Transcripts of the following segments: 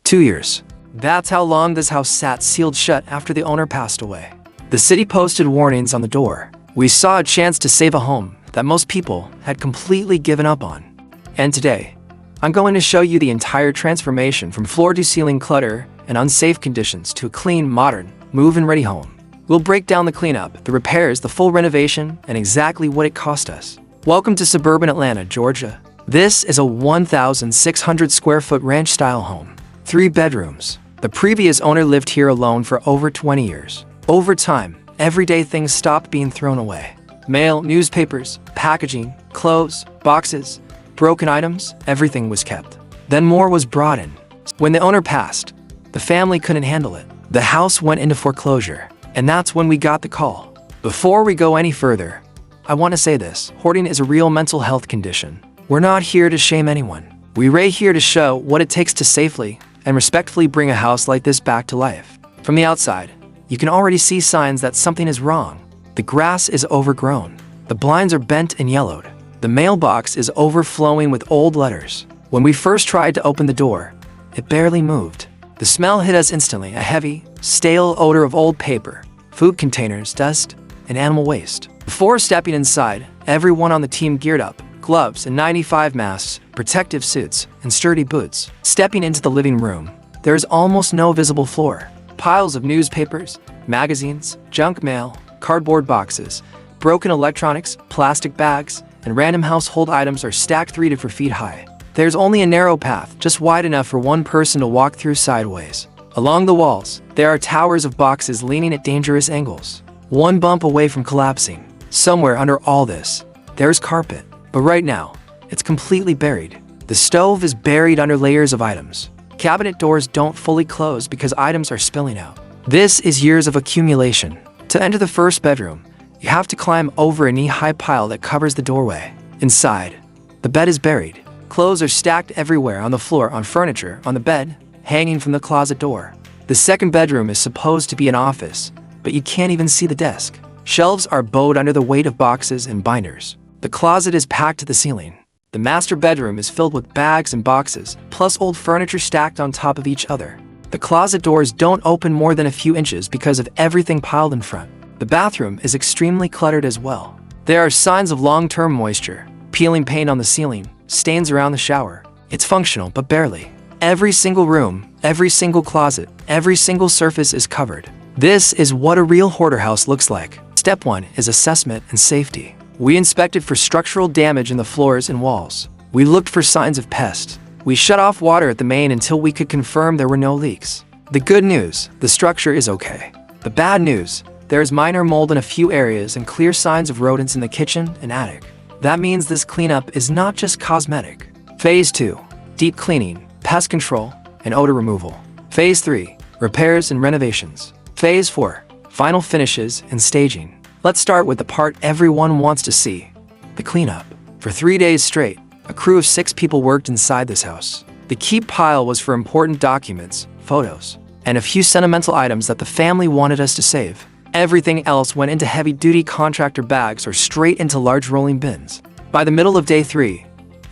2 years. That's how long this house sat sealed shut after the owner passed away. The city posted warnings on the door. We saw a chance to save a home that most people had completely given up on. And today, I'm going to show you the entire transformation from floor-to-ceiling clutter and unsafe conditions to a clean, modern, move-in ready home. We'll break down the cleanup, the repairs, the full renovation, and exactly what it cost us. Welcome to suburban Atlanta, Georgia. This is a 1,600 square foot ranch-style home. 3 bedrooms. The previous owner lived here alone for over 20 years. Over time, everyday things stopped being thrown away. Mail, newspapers, packaging, clothes, boxes, broken items, everything was kept. Then more was brought in. When the owner passed, the family couldn't handle it. The house went into foreclosure, and that's when we got the call. Before we go any further, I want to say this: hoarding is a real mental health condition. We're not here to shame anyone. We're here to show what it takes to safely and respectfully bring a house like this back to life. From the outside, you can already see signs that something is wrong. The grass is overgrown. The blinds are bent and yellowed. The mailbox is overflowing with old letters. When we first tried to open the door, it barely moved. The smell hit us instantly, a heavy, stale odor of old paper, food containers, dust, and animal waste. Before stepping inside, everyone on the team geared up: gloves and 95 masks, protective suits, and sturdy boots. Stepping into the living room, there is almost no visible floor. Piles of newspapers, magazines, junk mail, cardboard boxes, broken electronics, plastic bags, and random household items are stacked 3 to 4 feet high. There's only a narrow path, just wide enough for one person to walk through sideways. Along the walls, there are towers of boxes leaning at dangerous angles, one bump away from collapsing. Somewhere under all this, there's carpet, but right now, it's completely buried. The stove is buried under layers of items. Cabinet doors don't fully close because items are spilling out. This is years of accumulation. To enter the first bedroom, you have to climb over a knee-high pile that covers the doorway. Inside, the bed is buried. Clothes are stacked everywhere, on the floor, on furniture, on the bed, hanging from the closet door. The second bedroom is supposed to be an office, but you can't even see the desk. Shelves are bowed under the weight of boxes and binders. The closet is packed to the ceiling. The master bedroom is filled with bags and boxes, plus old furniture stacked on top of each other. The closet doors don't open more than a few inches because of everything piled in front. The bathroom is extremely cluttered as well. There are signs of long-term moisture, peeling paint on the ceiling, stains around the shower. It's functional, but barely. Every single room, every single closet, every single surface is covered. This is what a real hoarder house looks like. Step 1 is assessment and safety. We inspected for structural damage in the floors and walls. We looked for signs of pests. We shut off water at the main until we could confirm there were no leaks. The good news: the structure is okay. The bad news: there is minor mold in a few areas and clear signs of rodents in the kitchen and attic. That means this cleanup is not just cosmetic. Phase 2: deep cleaning, pest control, and odor removal. Phase 3: repairs and renovations. Phase 4: final finishes and staging. Let's start with the part everyone wants to see: the cleanup. For 3 days straight, a crew of 6 people worked inside this house. The keep pile was for important documents, photos, and a few sentimental items that the family wanted us to save. Everything else went into heavy-duty contractor bags or straight into large rolling bins. By the middle of day 3,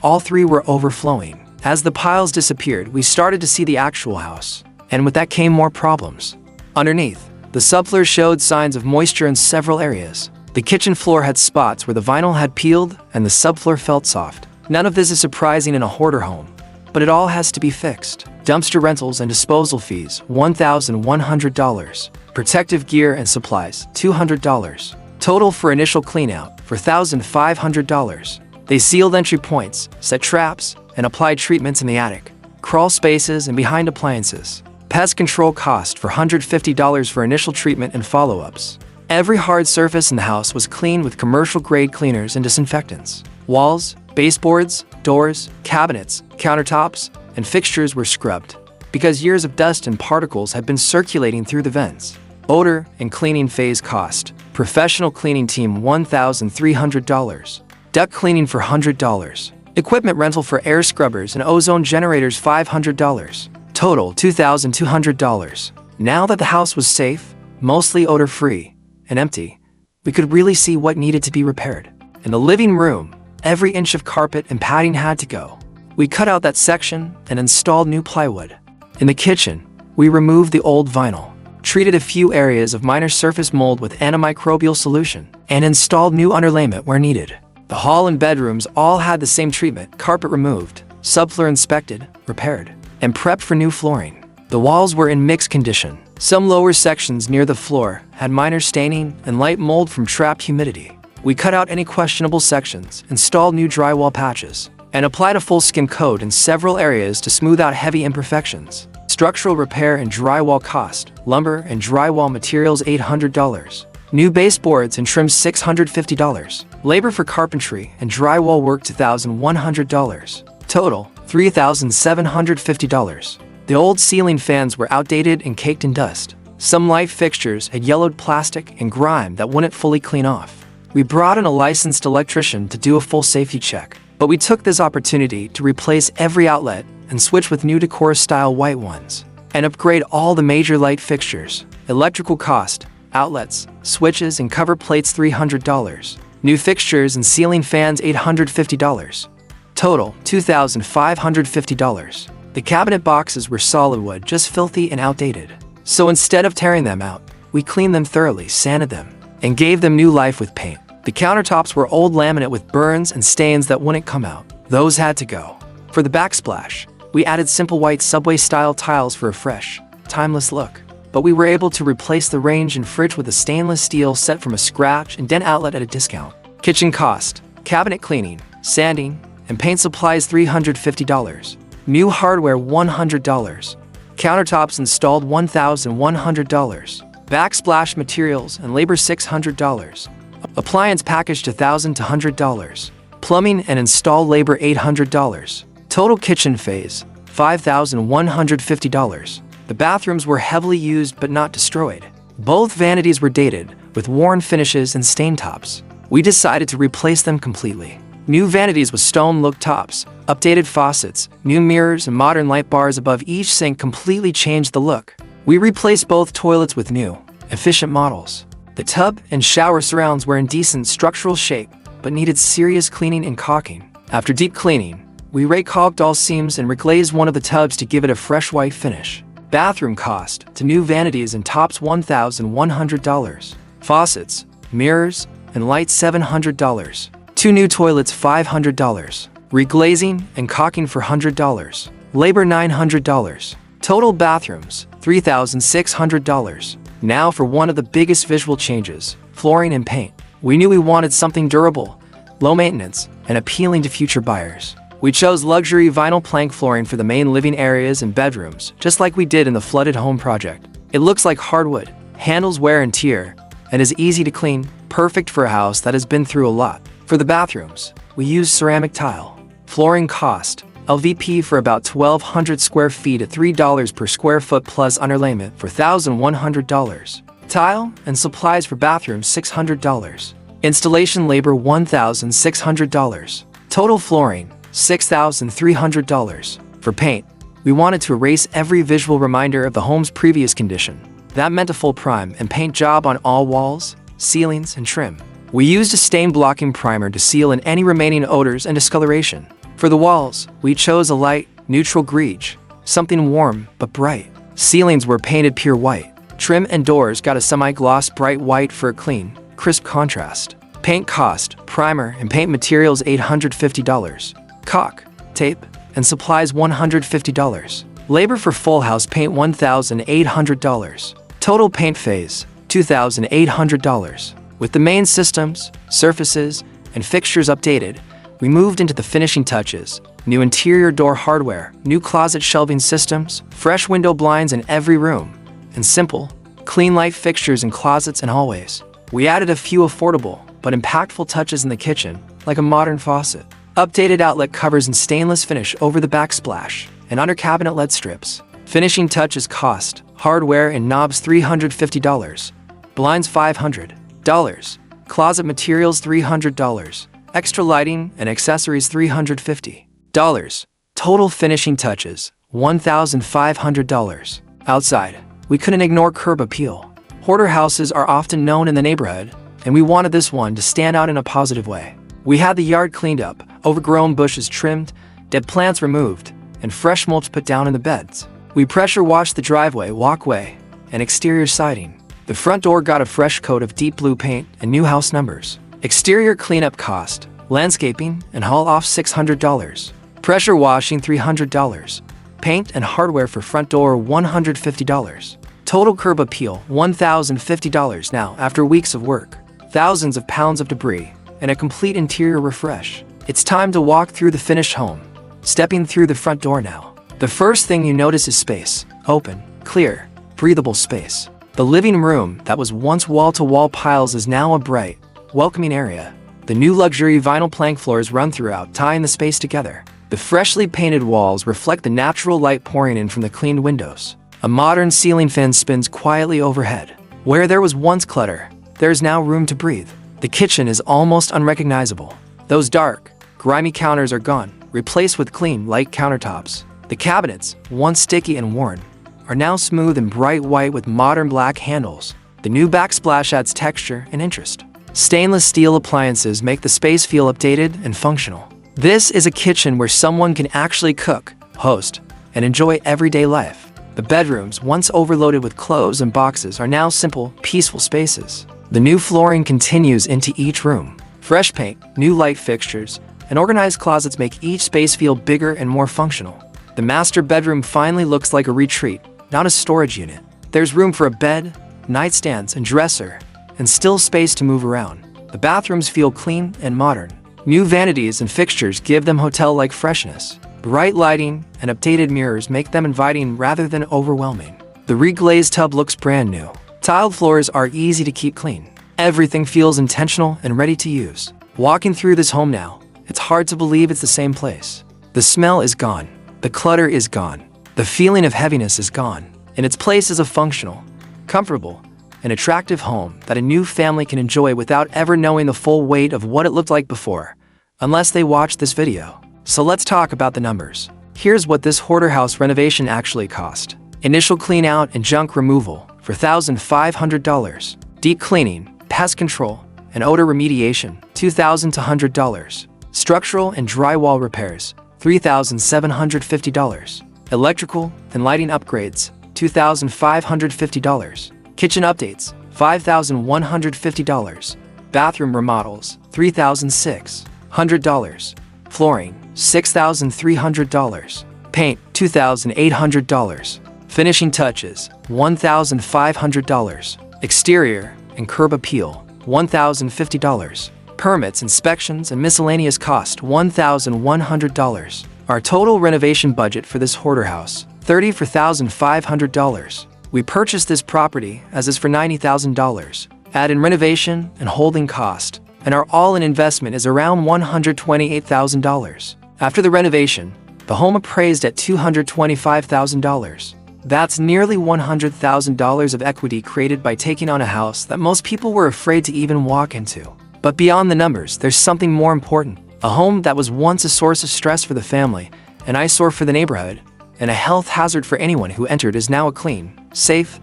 all 3 were overflowing. As the piles disappeared, we started to see the actual house, and with that came more problems. Underneath, the subfloor showed signs of moisture in several areas. The kitchen floor had spots where the vinyl had peeled and the subfloor felt soft. None of this is surprising in a hoarder home, but it all has to be fixed. Dumpster rentals and disposal fees, $1,100. Protective gear and supplies, $200. Total for initial cleanout, $4,500. They sealed entry points, set traps, and applied treatments in the attic, crawl spaces, and behind appliances. Pest control cost for $150 for initial treatment and follow-ups. Every hard surface in the house was cleaned with commercial-grade cleaners and disinfectants. Walls, baseboards, doors, cabinets, countertops, and fixtures were scrubbed because years of dust and particles had been circulating through the vents. Odor and cleaning phase cost: professional cleaning team $1,300. Duct cleaning for $100. Equipment rental for air scrubbers and ozone generators $500. Total $2,200. Now that the house was safe, mostly odor-free, and empty, we could really see what needed to be repaired. In the living room, every inch of carpet and padding had to go. We cut out that section and installed new plywood. In the kitchen, we removed the old vinyl, treated a few areas of minor surface mold with antimicrobial solution, and installed new underlayment where needed. The hall and bedrooms all had the same treatment: carpet removed, subfloor inspected, repaired, and prepped for new flooring. The walls were in mixed condition. Some lower sections near the floor had minor staining and light mold from trapped humidity. We cut out any questionable sections, installed new drywall patches, and applied a full skim coat in several areas to smooth out heavy imperfections. Structural repair and drywall cost: lumber and drywall materials $800. New baseboards and trim $650. Labor for carpentry and drywall work $2,100. Total $3,750. The old ceiling fans were outdated and caked in dust. Some light fixtures had yellowed plastic and grime that wouldn't fully clean off. We brought in a licensed electrician to do a full safety check, but we took this opportunity to replace every outlet and switch with new decor-style white ones, and upgrade all the major light fixtures. Electrical cost: outlets, switches, and cover plates $300. New fixtures and ceiling fans $850. Total $2,550. The cabinet boxes were solid wood, just filthy and outdated. So instead of tearing them out, we cleaned them thoroughly, sanded them, and gave them new life with paint. The countertops were old laminate with burns and stains that wouldn't come out. Those had to go. For the backsplash, we added simple white subway-style tiles for a fresh, timeless look. But we were able to replace the range and fridge with a stainless steel set from a scratch and dent outlet at a discount. Kitchen cost: cabinet cleaning, sanding, and paint supplies $350. New hardware $100. Countertops installed $1,100. Backsplash materials and labor $600. Appliance package $1,000 to $100. Plumbing and install labor $800. Total kitchen phase $5,150. The bathrooms were heavily used but not destroyed. Both vanities were dated, with worn finishes and stain tops. We decided to replace them completely. New vanities with stone-look tops, updated faucets, new mirrors, and modern light bars above each sink completely changed the look. We replaced both toilets with new, efficient models. The tub and shower surrounds were in decent structural shape, but needed serious cleaning and caulking. After deep cleaning, we rake-caulked all seams and reglazed one of the tubs to give it a fresh white finish. Bathroom cost: to new vanities and tops $1,100. Faucets, mirrors, and lights $700. Two new toilets $500. Reglazing and caulking for $100. Labor $900. Total bathrooms $3,600. Now for one of the biggest visual changes: flooring and paint. We knew we wanted something durable, low maintenance, and appealing to future buyers. We chose luxury vinyl plank flooring for the main living areas and bedrooms, just like we did in the flooded home project. It looks like hardwood, handles wear and tear, and is easy to clean, perfect for a house that has been through a lot. For the bathrooms, we used ceramic tile. Flooring cost: LVP for about 1,200 square feet at $3 per square foot plus underlayment for $1,100. Tile and supplies for bathrooms $600. Installation labor $1,600. Total flooring $6,300. For paint, we wanted to erase every visual reminder of the home's previous condition. That meant a full prime and paint job on all walls, ceilings, and trim. We used a stain-blocking primer to seal in any remaining odors and discoloration. For the walls, we chose a light, neutral greige, something warm but bright. Ceilings were painted pure white. Trim and doors got a semi-gloss bright white for a clean, crisp contrast. Paint cost: primer and paint materials $850. Caulk, tape, and supplies $150. Labor for full house paint $1,800. Total paint phase $2,800. With the main systems, surfaces, and fixtures updated, we moved into the finishing touches: new interior door hardware, new closet shelving systems, fresh window blinds in every room, and simple, clean light fixtures in closets and hallways. We added a few affordable but impactful touches in the kitchen, like a modern faucet, updated outlet covers and stainless finish over the backsplash, and under cabinet LED strips. Finishing touches cost: hardware and knobs $350, blinds $500, closet materials $300, extra lighting and accessories $350. Total finishing touches $1,500. Outside, we couldn't ignore curb appeal. Hoarder houses are often known in the neighborhood, and we wanted this one to stand out in a positive way. We had the yard cleaned up, overgrown bushes trimmed, dead plants removed, and fresh mulch put down in the beds. We pressure washed the driveway, walkway, and exterior siding. The front door got a fresh coat of deep blue paint and new house numbers. Exterior cleanup cost, landscaping, and haul off $600. Pressure washing $300. Paint and hardware for front door $150. Total curb appeal $1,050 now after weeks of work, thousands of pounds of debris, and a complete interior refresh. It's time to walk through the finished home. Stepping through the front door now. The first thing you notice is space. Open, clear, breathable space. The living room that was once wall-to-wall piles is now a bright, welcoming area. The new luxury vinyl plank floors run throughout, tying the space together. The freshly painted walls reflect the natural light pouring in from the cleaned windows. A modern ceiling fan spins quietly overhead. Where there was once clutter, there is now room to breathe. The kitchen is almost unrecognizable. Those dark, grimy counters are gone, replaced with clean, light countertops. The cabinets, once sticky and worn, are now smooth and bright white with modern black handles. The new backsplash adds texture and interest. Stainless steel appliances make the space feel updated and functional. This is a kitchen where someone can actually cook, host, and enjoy everyday life. The bedrooms, once overloaded with clothes and boxes, are now simple, peaceful spaces. The new flooring continues into each room. Fresh paint, new light fixtures, and organized closets make each space feel bigger and more functional. The master bedroom finally looks like a retreat, not a storage unit. There's room for a bed, nightstands, and dresser, and still space to move around. The bathrooms feel clean and modern. New vanities and fixtures give them hotel-like freshness. Bright lighting and updated mirrors make them inviting rather than overwhelming. The reglazed tub looks brand new. Tiled floors are easy to keep clean. Everything feels intentional and ready to use. Walking through this home now, it's hard to believe it's the same place. The smell is gone. The clutter is gone. The feeling of heaviness is gone. In its place is a functional, comfortable, and attractive home that a new family can enjoy without ever knowing the full weight of what it looked like before, unless they watch this video. So let's talk about the numbers. Here's what this hoarder house renovation actually cost. Initial clean out and junk removal for $1,500. Deep cleaning, pest control, and odor remediation $2,200. Structural and drywall repairs $3,750. Electrical and lighting upgrades $2,550. Kitchen updates $5,150. Bathroom remodels $3,600. Flooring $6,300. Paint $2,800. Finishing touches $1,500. Exterior and curb appeal $1,050. Permits, inspections, and miscellaneous cost $1,100. Our total renovation budget for this hoarder house $34,500. We purchased this property as is for $90,000. Add in renovation and holding cost, and our all-in investment is around $128,000. After the renovation, the home appraised at $225,000. That's nearly $100,000 of equity created by taking on a house that most people were afraid to even walk into. But beyond the numbers, there's something more important. A home that was once a source of stress for the family, an eyesore for the neighborhood, and a health hazard for anyone who entered is now a clean, safe,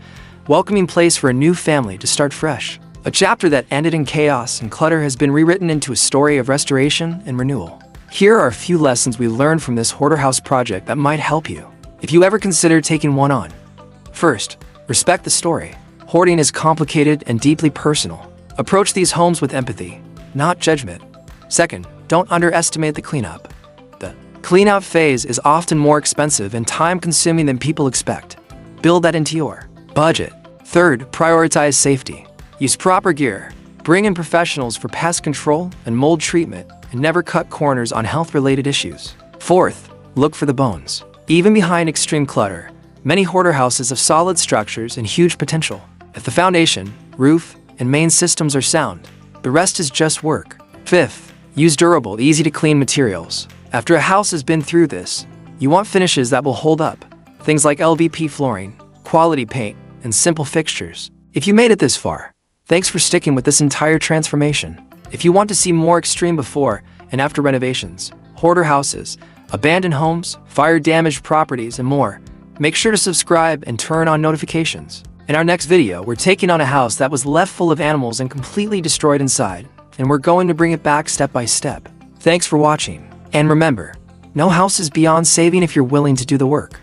welcoming place for a new family to start fresh. A chapter that ended in chaos and clutter has been rewritten into a story of restoration and renewal. Here are a few lessons we learned from this hoarder house project that might help you, if you ever consider taking one on. First, respect the story. Hoarding is complicated and deeply personal. Approach these homes with empathy, not judgment. Second, don't underestimate the cleanup. The cleanout phase is often more expensive and time-consuming than people expect. Build that into your budget. Third, prioritize safety. Use proper gear. Bring in professionals for pest control and mold treatment, and never cut corners on health-related issues. Fourth, look for the bones. Even behind extreme clutter, many hoarder houses have solid structures and huge potential. If the foundation, roof, and main systems are sound, the rest is just work. Fifth, use durable, easy-to-clean materials. After a house has been through this, you want finishes that will hold up. Things like LVP flooring, quality paint, and simple fixtures. If you made it this far, thanks for sticking with this entire transformation. If you want to see more extreme before and after renovations, hoarder houses, abandoned homes, fire-damaged properties, and more, make sure to subscribe and turn on notifications. In our next video, we're taking on a house that was left full of animals and completely destroyed inside, and we're going to bring it back step by step. Thanks for watching, and remember, no house is beyond saving if you're willing to do the work.